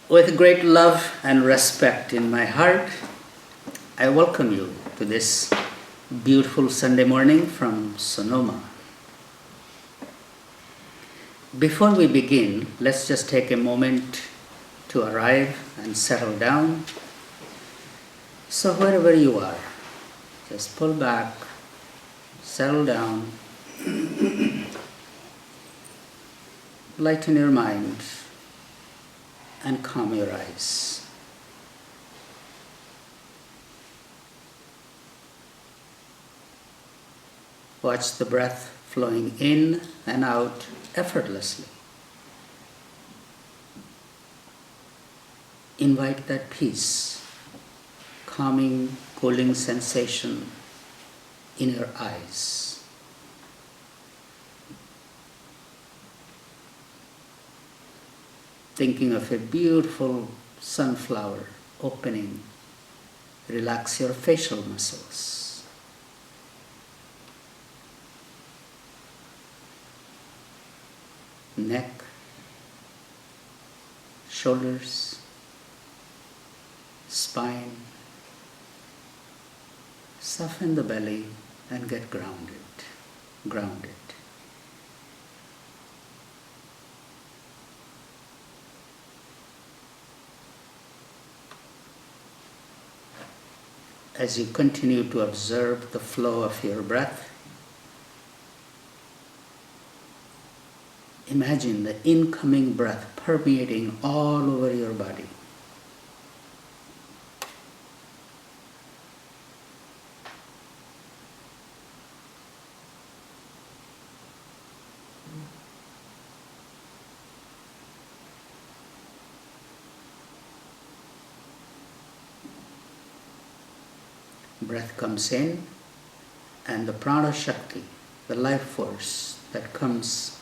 With great love and respect in my heart, I welcome you to this beautiful Sunday morning from Sonoma. Before we begin, let's just take a moment to arrive and settle down. So wherever you are, just pull back, settle down, lighten your mind, and calm your eyes. Watch the breath flowing in and out effortlessly. Invite that peace, calming, cooling sensation in your eyes. Thinking of a beautiful sunflower opening, relax your facial muscles. Neck, shoulders, spine. Soften the belly and get grounded. Grounded. As you continue to observe the flow of your breath, imagine the incoming breath permeating all over your body. Breath comes in, and the prana shakti, the life force that comes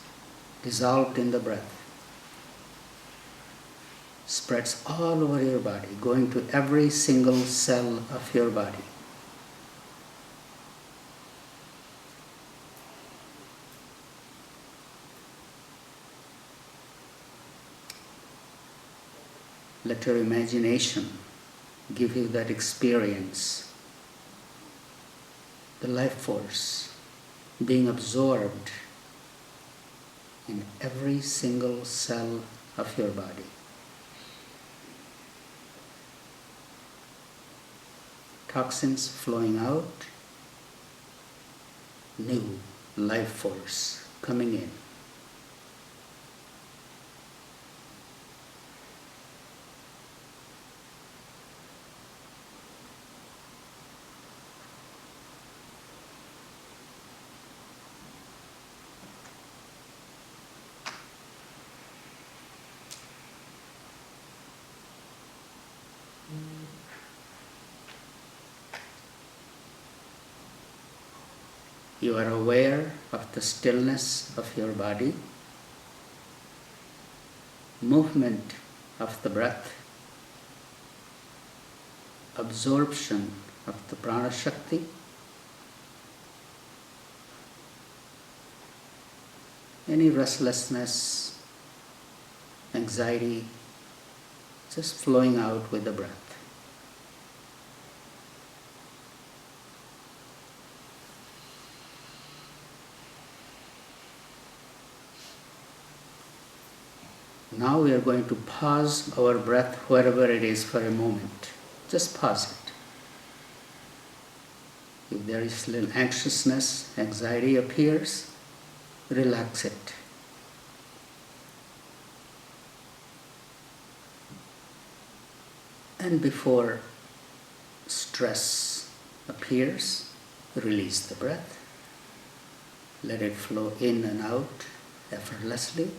dissolved in the breath, spreads all over your body, going to every single cell of your body. Let your imagination give you that experience. The life force being absorbed in every single cell of your body. Toxins flowing out, new life force coming in. You are aware of the stillness of your body, movement of the breath, absorption of the prana shakti, any restlessness, anxiety, just flowing out with the breath. Now we are going to pause our breath wherever it is for a moment. Just pause it. If there is little anxiousness, anxiety appears, relax it. And before stress appears, release the breath. Let it flow in and out effortlessly.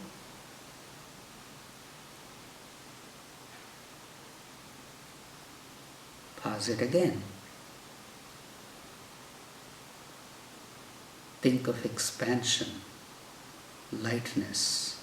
Pause it again. Think of expansion, lightness.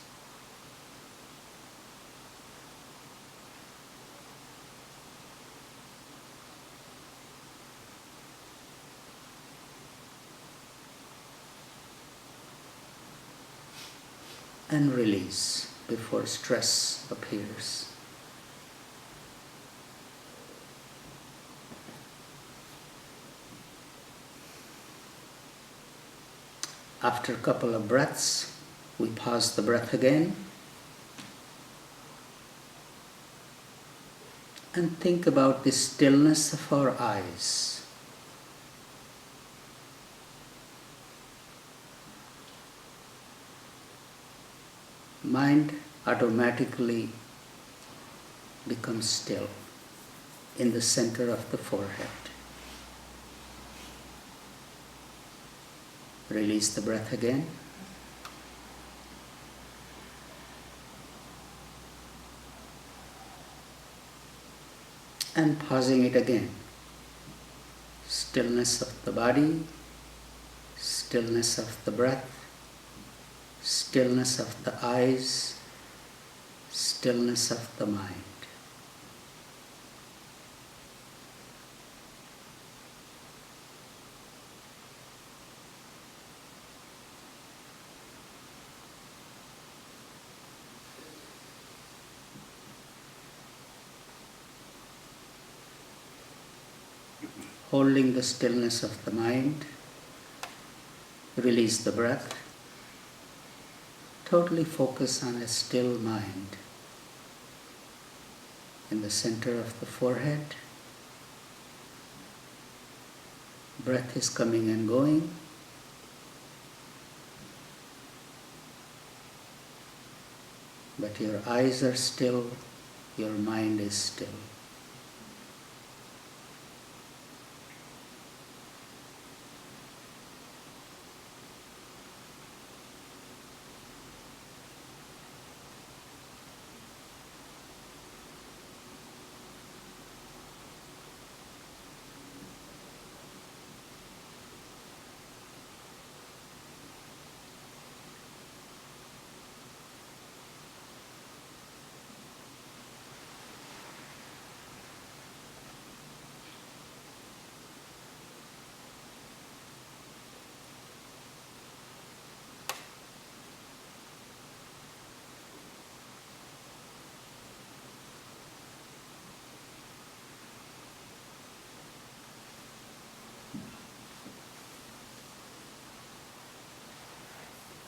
And release before stress appears. After a couple of breaths, we pause the breath again and think about the stillness of our eyes. Mind automatically becomes still in the center of the forehead. Release the breath again. And pausing it again. Stillness of the body, stillness of the breath, stillness of the eyes, stillness of the mind. Holding the stillness of the mind, release the breath. Totally focus on a still mind in the center of the forehead. Breath is coming and going. But your eyes are still, your mind is still.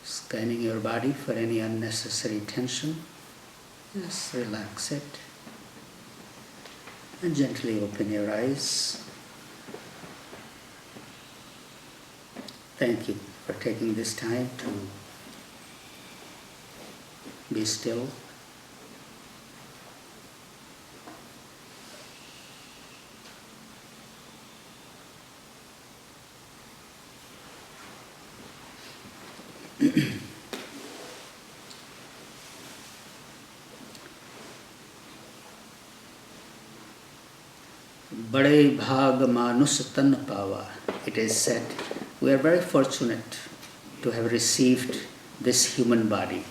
Scanning your body for any unnecessary tension. Just relax it. And gently open your eyes. Thank you for taking this time to be still. Bade bhag manus tan pawa. It is said, we are very fortunate to have received this human body.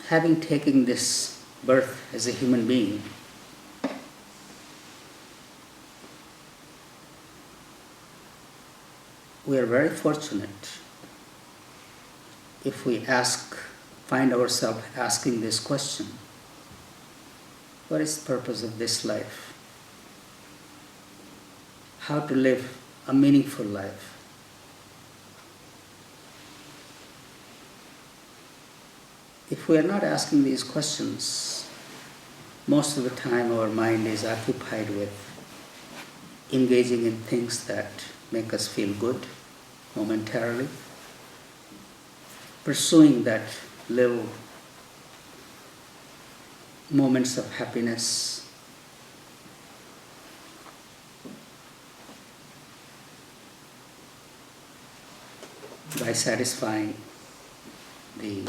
Having taken this birth as a human being, we are very fortunate if we find ourselves asking this question: what is the purpose of this life? How to live a meaningful life? If we are not asking these questions, most of the time our mind is occupied with engaging in things that make us feel good momentarily, pursuing that little moments of happiness, by satisfying the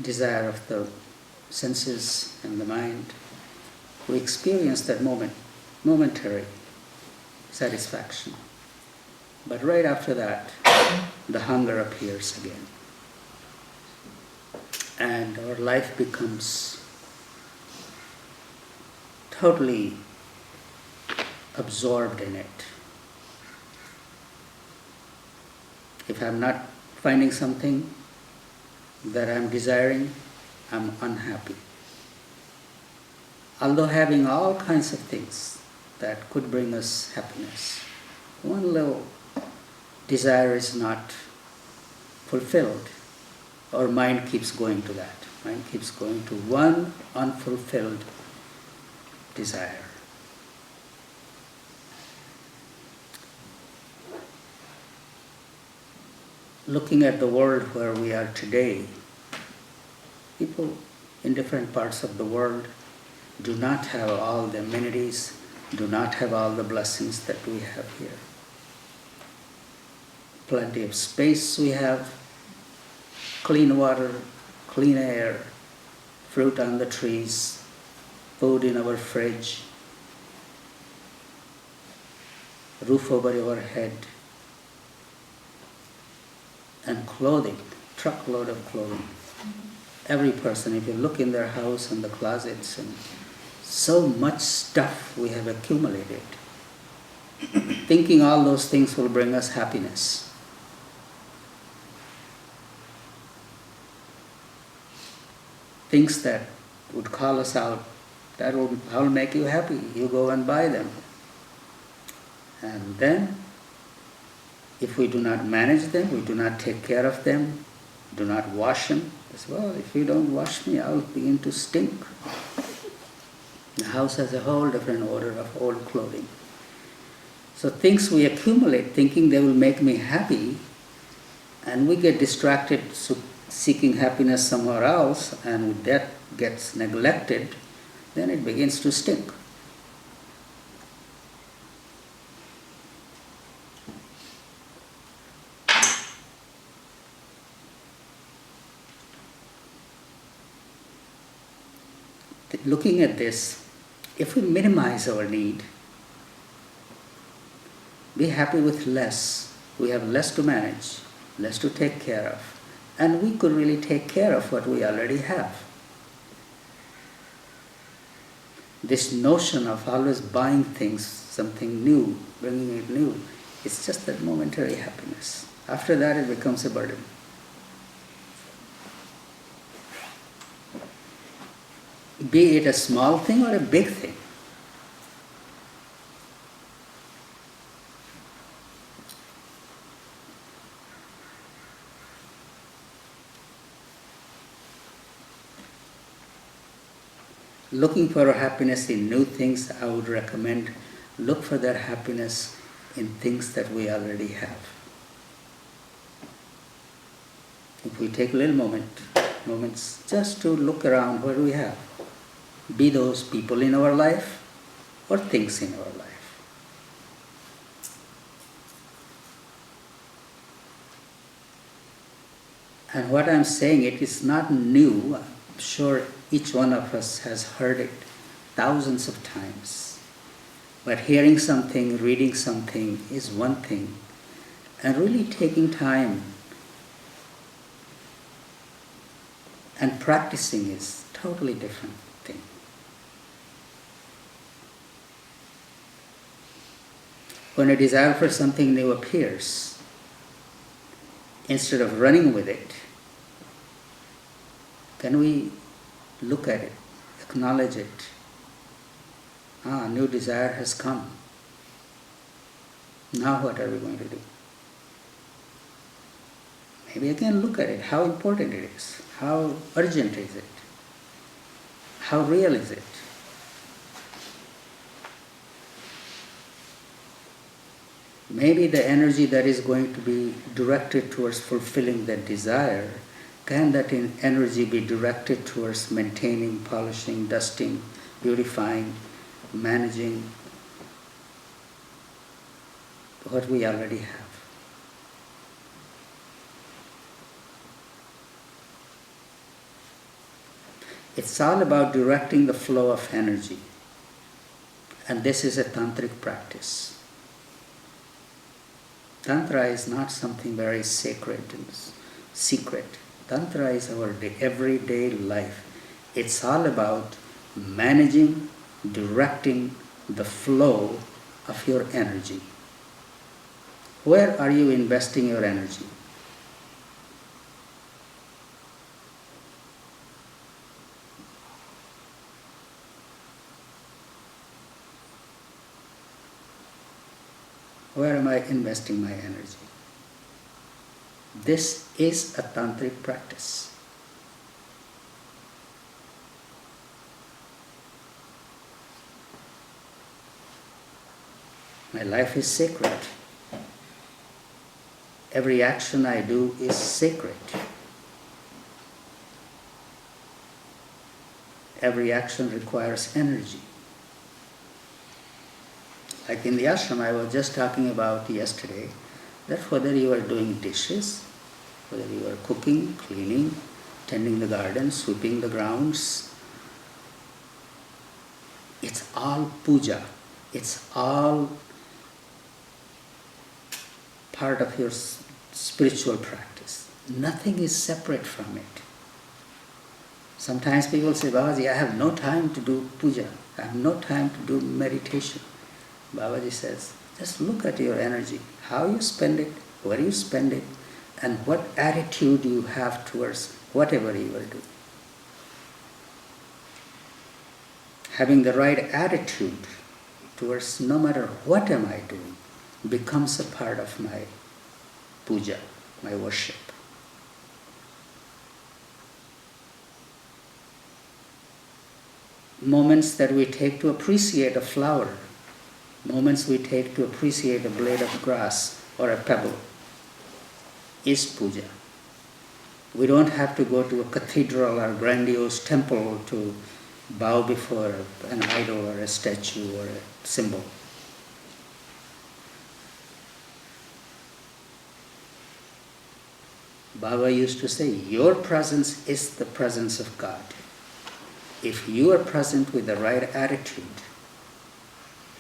desire of the senses and the mind. We experience that momentary satisfaction. But right after that, the hunger appears again. And our life becomes totally absorbed in it. If I'm not finding something that I'm desiring, I'm unhappy. although having all kinds of things that could bring us happiness, one little desire is not fulfilled, our mind keeps going to that. Mind keeps going to one unfulfilled desire. Looking at the world where we are today, people in different parts of the world do not have all the amenities, do not have all the blessings that we have here. Plenty of space we have, clean water, clean air, fruit on the trees, food in our fridge, roof over our head, and clothing, truckload of clothing. Every person, if you look in their house and the closets, and so much stuff we have accumulated, thinking all those things will bring us happiness. Things that would call us out, that will make you happy. You go and buy them. And then, if we do not manage them, we do not take care of them, do not wash them, as well, if you don't wash me, I will begin to stink. The house has a whole different odor of old clothing. So things we accumulate thinking they will make me happy, and we get distracted seeking happiness somewhere else, and that gets neglected, then it begins to stink. Looking at this, if we minimize our need, be happy with less, we have less to manage, less to take care of, and we could really take care of what we already have. This notion of always buying things, something new, bringing it new, it's just that momentary happiness. After that it becomes a burden. Be it a small thing or a big thing. Looking for happiness in new things, I would recommend look for that happiness in things that we already have. If we take a little moments just to look around what we have, be those people in our life or things in our life. And what I'm saying, it is not new. I'm sure each one of us has heard it thousands of times. But hearing something, reading something is one thing. And really taking time and practicing is totally different thing. When a desire for something new appears, instead of running with it, can we look at it, acknowledge it? A new desire has come. Now what are we going to do? Maybe again look at it, how important it is, how urgent is it, how real is it? Maybe the energy that is going to be directed towards fulfilling that desire, can that energy be directed towards maintaining, polishing, dusting, beautifying, managing what we already have? It's all about directing the flow of energy. And this is a tantric practice. Tantra is not something very sacred and secret. Tantra is our everyday life. It's all about managing, directing the flow of your energy. Where are you investing your energy? Where am I investing my energy? This is a tantric practice. My life is sacred. Every action I do is sacred. Every action requires energy. Like in the ashram I was just talking about yesterday, that whether you are doing dishes, whether you are cooking, cleaning, tending the garden, sweeping the grounds, it's all puja. It's all part of your spiritual practice. Nothing is separate from it. Sometimes people say, Babaji, I have no time to do puja. I have no time to do meditation. Babaji says, just look at your energy, how you spend it, where you spend it, and what attitude you have towards whatever you are doing. Having the right attitude towards no matter what am I doing becomes a part of my puja, my worship. Moments that we take to appreciate a flower, moments we take to appreciate a blade of grass or a pebble is puja. We don't have to go to a cathedral or grandiose temple to bow before an idol or a statue or a symbol. Baba used to say, your presence is the presence of God. If you are present with the right attitude,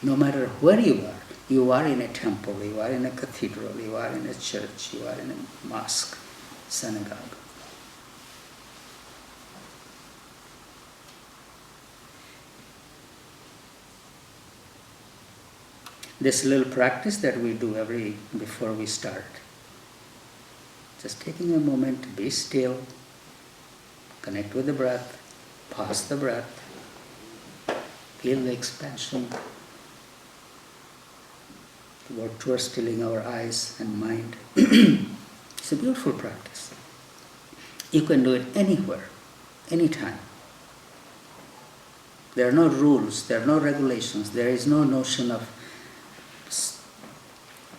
no matter where you are in a temple, you are in a cathedral, you are in a church, you are in a mosque, synagogue. This little practice that we do before we start, just taking a moment to be still, connect with the breath, pause the breath, feel the expansion, work towards stilling our eyes and mind. It's a beautiful practice. You can do it anywhere, anytime. There are no rules, there are no regulations, there is no notion of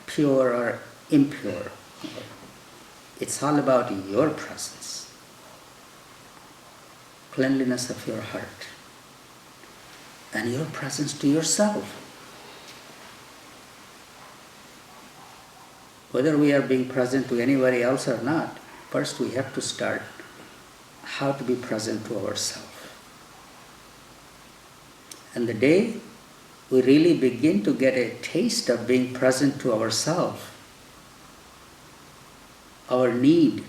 pure or impure. It's all about your presence, cleanliness of your heart, and your presence to yourself. Whether we are being present to anybody else or not, first we have to start how to be present to ourselves. And the day we really begin to get a taste of being present to ourselves, our need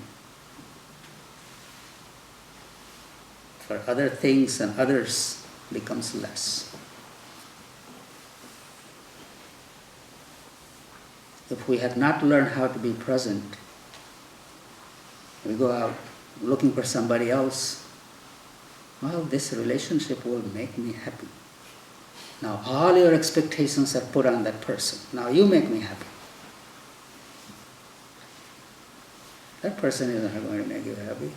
for other things and others becomes less. If we have not learned how to be present, we go out looking for somebody else. Well, this relationship will make me happy. Now all your expectations are put on that person. Now you make me happy. That person is not going to make you happy.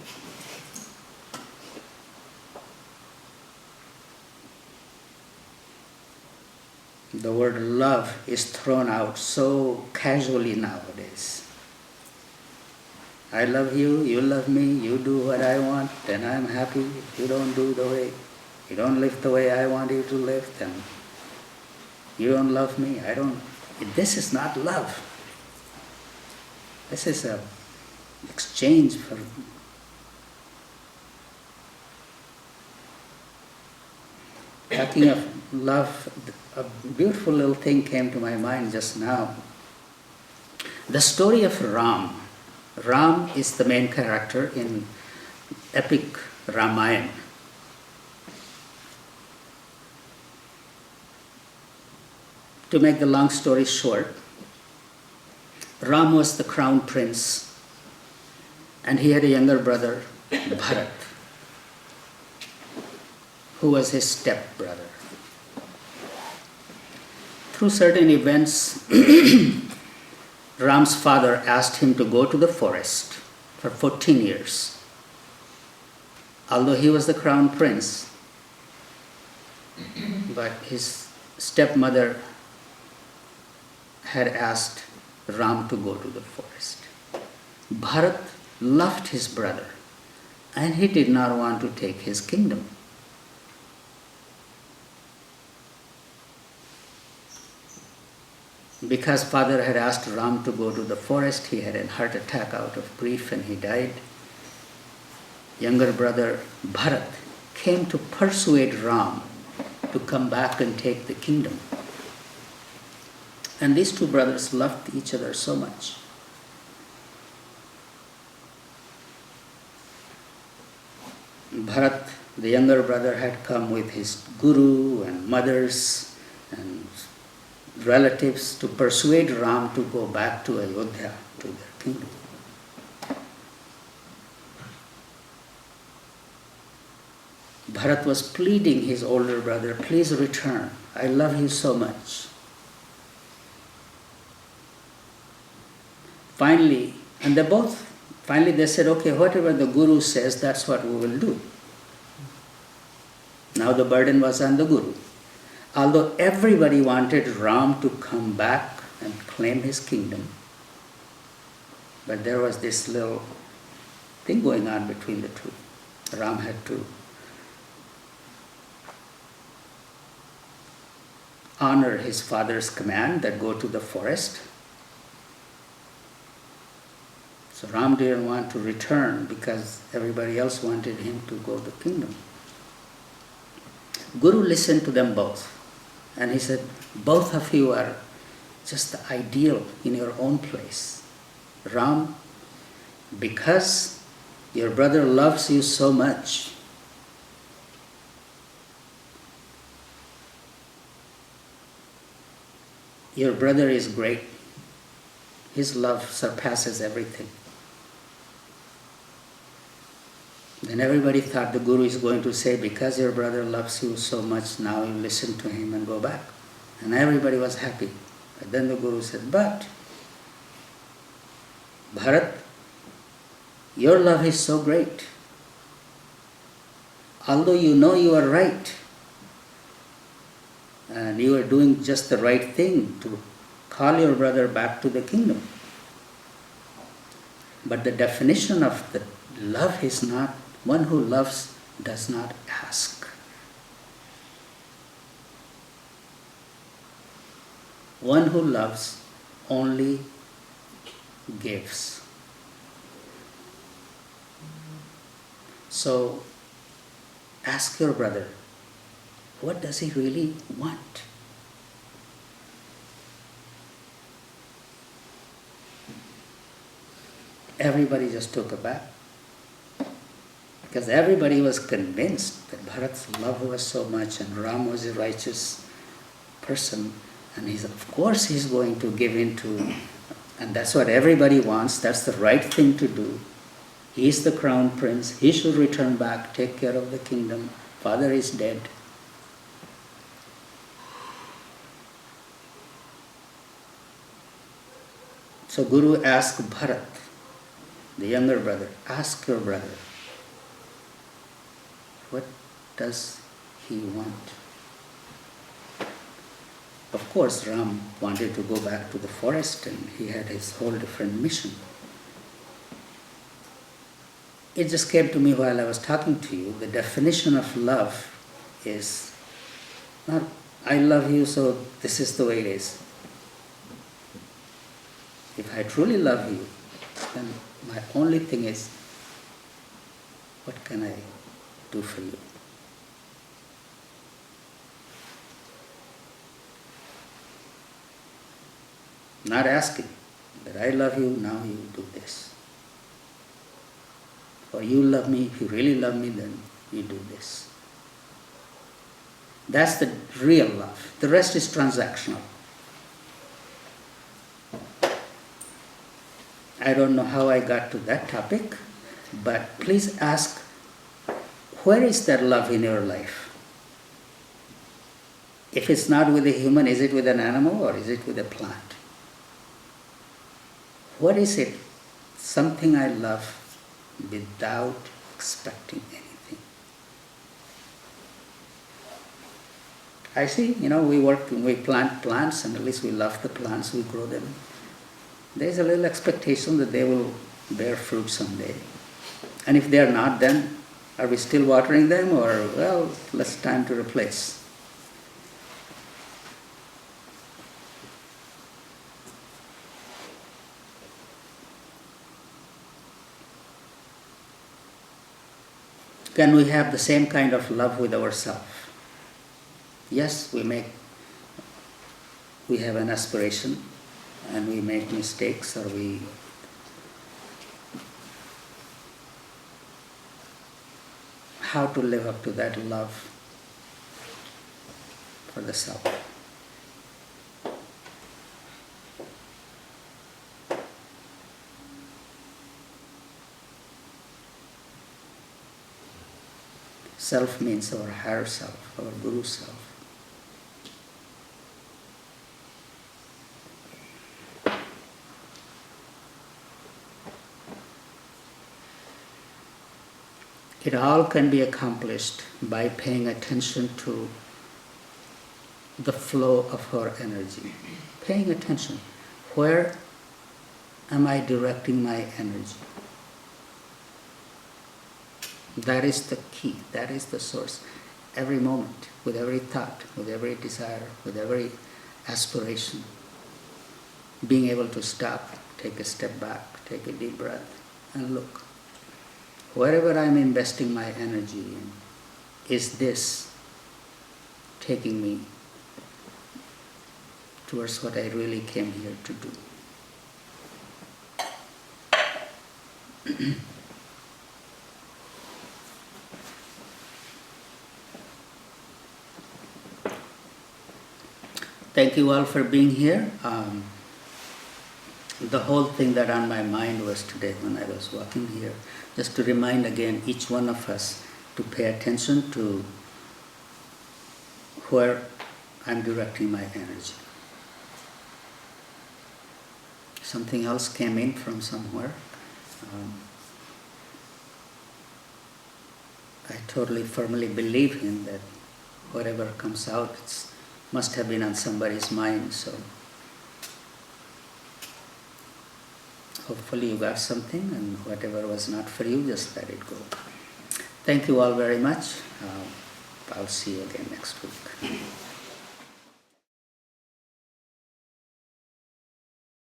The word love is thrown out so casually nowadays. I love you, you love me, you do what I want, then I'm happy. If you don't you don't live the way I want you to live, then you don't love me, I don't. This is not love. This is an exchange for. Talking of love, a beautiful little thing came to my mind just now. The story of Ram. Ram is the main character in epic Ramayana. To make the long story short, Ram was the crown prince and he had a younger brother, Bharat, who was his step-brother. through certain events, Ram's father asked him to go to the forest for 14 years. Although he was the crown prince, but his stepmother had asked Ram to go to the forest. Bharat loved his brother and he did not want to take his kingdom. Because father had asked Ram to go to the forest, he had a heart attack out of grief and he died. Younger brother Bharat came to persuade Ram to come back and take the kingdom. And these two brothers loved each other so much. Bharat, the younger brother, had come with his guru and mothers and relatives to persuade Ram to go back to Ayodhya, to their kingdom. Bharat was pleading his older brother, please return, I love you so much. Finally they said, okay, whatever the guru says, that's what we will do. Now the burden was on the guru. Although everybody wanted Ram to come back and claim his kingdom, but there was this little thing going on between the two. Ram had to honor his father's command that go to the forest. So Ram didn't want to return because everybody else wanted him to go to the kingdom. Guru listened to them both and he said, both of you are just the ideal in your own place. Ram, because your brother loves you so much, your brother is great. His love surpasses everything. Then everybody thought the guru is going to say, because your brother loves you so much, now you listen to him and go back. And everybody was happy. But then the guru said, but Bharat, your love is so great. Although you know you are right, and you are doing just the right thing to call your brother back to the kingdom. But the definition of the love is not, one who loves does not ask. One who loves only gives. So ask your brother, what does he really want? Everybody just took aback. Because everybody was convinced that Bharat's love was so much and Ram was a righteous person. And of course he's going to give in to, and that's what everybody wants, that's the right thing to do. He's the crown prince, he should return back, take care of the kingdom. Father is dead. So Guru asked Bharat, the younger brother, ask your brother, what does he want? Of course, Ram wanted to go back to the forest and he had his whole different mission. It just came to me while I was talking to you, the definition of love is not, I love you so this is the way it is. If I truly love you, then my only thing is, what can I do for you? Not asking that I love you, now you do this. Or you love me, if you really love me, then you do this. That's the real love. The rest is transactional. I don't know how I got to that topic, but please ask, where is that love in your life? If it's not with a human, is it with an animal or is it with a plant? What is it? Something I love without expecting anything. I see, we plant plants, and at least we love the plants, we grow them. There's a little expectation that they will bear fruit someday. And if they are not, then are we still watering them, or, well, less time to replace? Can we have the same kind of love with ourselves? Yes, we have an aspiration, and we make mistakes, or how to live up to that love for the self. Self means our higher self, our guru self. It all can be accomplished by paying attention to the flow of our energy. Paying attention. Where am I directing my energy? That is the key. That is the source. Every moment, with every thought, with every desire, with every aspiration, being able to stop, take a step back, take a deep breath, and look. Wherever I'm investing my energy in, is this taking me towards what I really came here to do? Thank you all for being here. The whole thing that on my mind was today when I was walking here, just to remind again each one of us to pay attention to where I'm directing my energy. Something else came in from somewhere. I totally firmly believe in that whatever comes out, it must have been on somebody's mind. So hopefully you got something, and whatever was not for you, just let it go. Thank you all very much. I'll see you again next week.